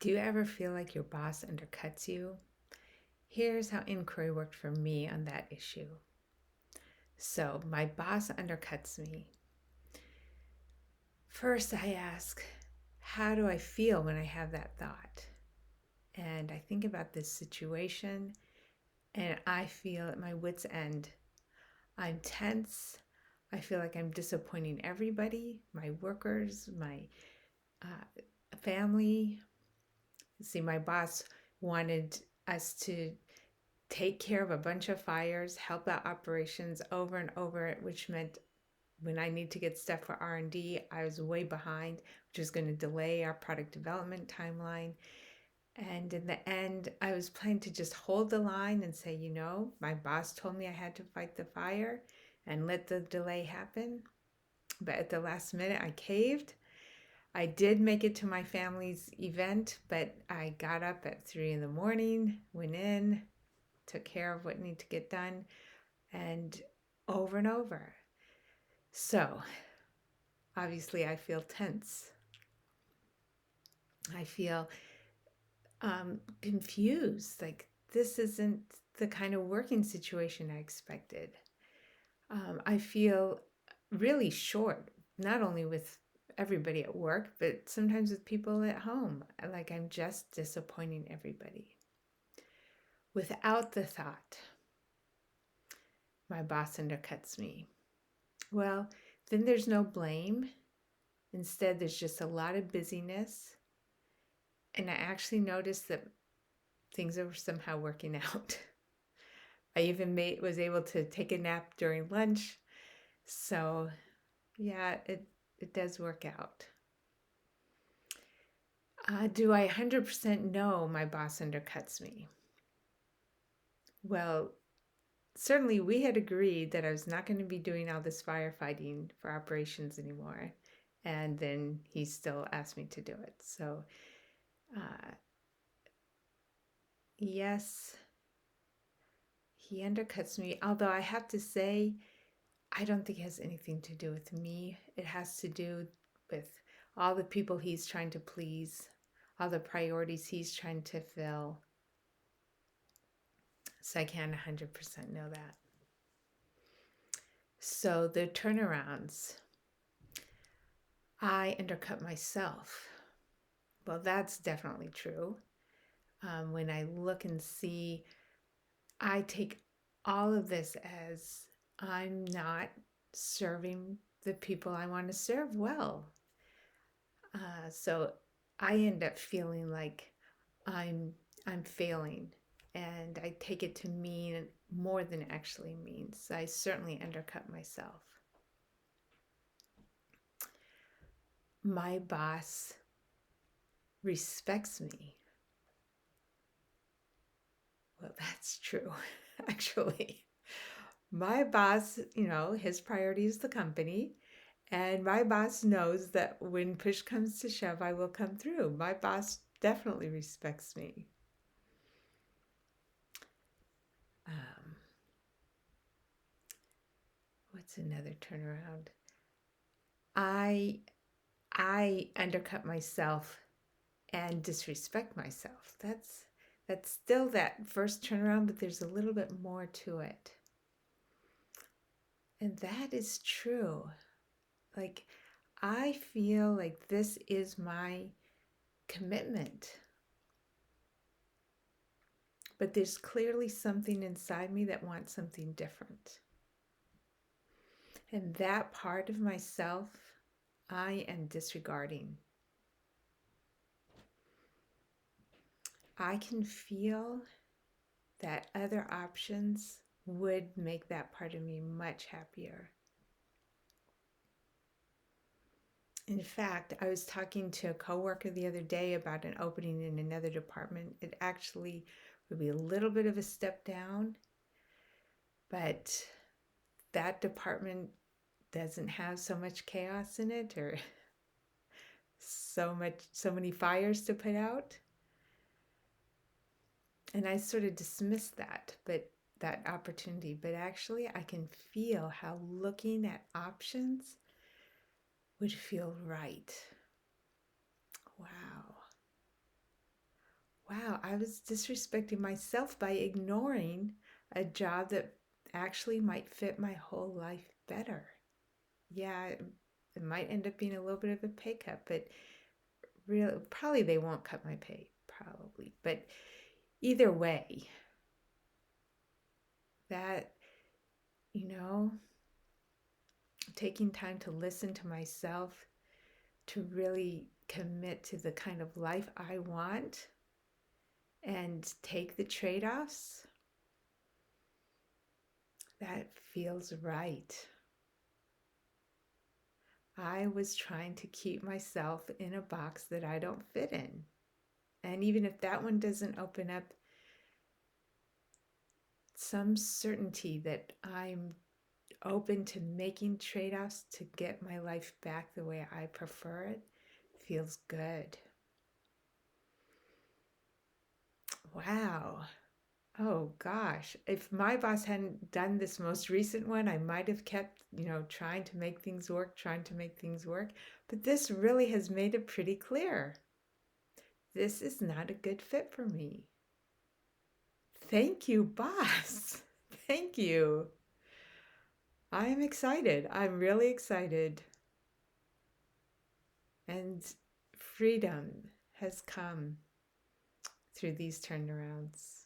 Do you ever feel like your boss undercuts you? Here's how inquiry worked for me on that issue. So, my boss undercuts me. First, I ask, how do I feel when I have that thought? And I think about this situation and I feel at my wit's end. I'm tense. I feel like I'm disappointing everybody, my workers, my family. See, my boss wanted us to take care of a bunch of fires, help out operations over and over, which meant when I need to get stuff for R&D, I was way behind, which was going to delay our product development timeline. And in the end, I was planning to just hold the line and say, my boss told me I had to fight the fire and let the delay happen. But at the last minute, I caved. I did make it to my family's event, but I got up at 3 in the morning, went in, took care of what needed to get done, and over and over. So, obviously, I feel tense. I feel confused. Like, this isn't the kind of working situation I expected. I feel really short, not only with everybody at work, but sometimes with people at home. Like, I'm just disappointing everybody. Without the thought, my boss undercuts me. Well, then there's no blame. Instead, there's just a lot of busyness. And I actually noticed that things are somehow working out. I even was able to take a nap during lunch. So, yeah, it does work out. Do I 100% know my boss undercuts me? Well, certainly we had agreed that I was not going to be doing all this firefighting for operations anymore. And then he still asked me to do it. So, yes, he undercuts me. Although I have to say, I don't think it has anything to do with me. It has to do with all the people he's trying to please, all the priorities he's trying to fill. So I can't 100% know that. So the turnarounds, I undercut myself. Well, that's definitely true. When I look and see, I take all of this as I'm not serving the people I want to serve well. So I end up feeling like I'm failing, and I take it to mean more than it actually means. I certainly undercut myself. My boss respects me. Well, that's true, actually. My boss, his priority is the company. And my boss knows that when push comes to shove, I will come through. My boss definitely respects me. Um, what's another turnaround? I undercut myself and disrespect myself. That's still that first turnaround, but there's a little bit more to it. And that is true. Like, I feel like this is my commitment. But there's clearly something inside me that wants something different. And that part of myself, I am disregarding. I can feel that other options would make that part of me much happier. In fact, I was talking to a coworker the other day about an opening in another department. It actually would be a little bit of a step down, but that department doesn't have so much chaos in it or so many fires to put out. And I sort of dismissed that opportunity, but actually I can feel how looking at options would feel right. Wow. wow, I was disrespecting myself by ignoring a job that actually might fit my whole life better. Yeah, it might end up being a little bit of a pay cut, but really, probably they won't cut my pay, probably. But either way, that, you know, taking time to listen to myself, to really commit to the kind of life I want and take the trade offs, that feels right. I was trying to keep myself in a box that I don't fit in. And even if that one doesn't open up some certainty that I'm open to making trade offs to get my life back the way I prefer it, feels good. Wow. Oh gosh. If my boss hadn't done this most recent one, I might have kept, trying to make things work, trying to make things work. But this really has made it pretty clear. This is not a good fit for me. Thank you, boss. Thank you. I'm excited. I'm really excited. And freedom has come through these turnarounds.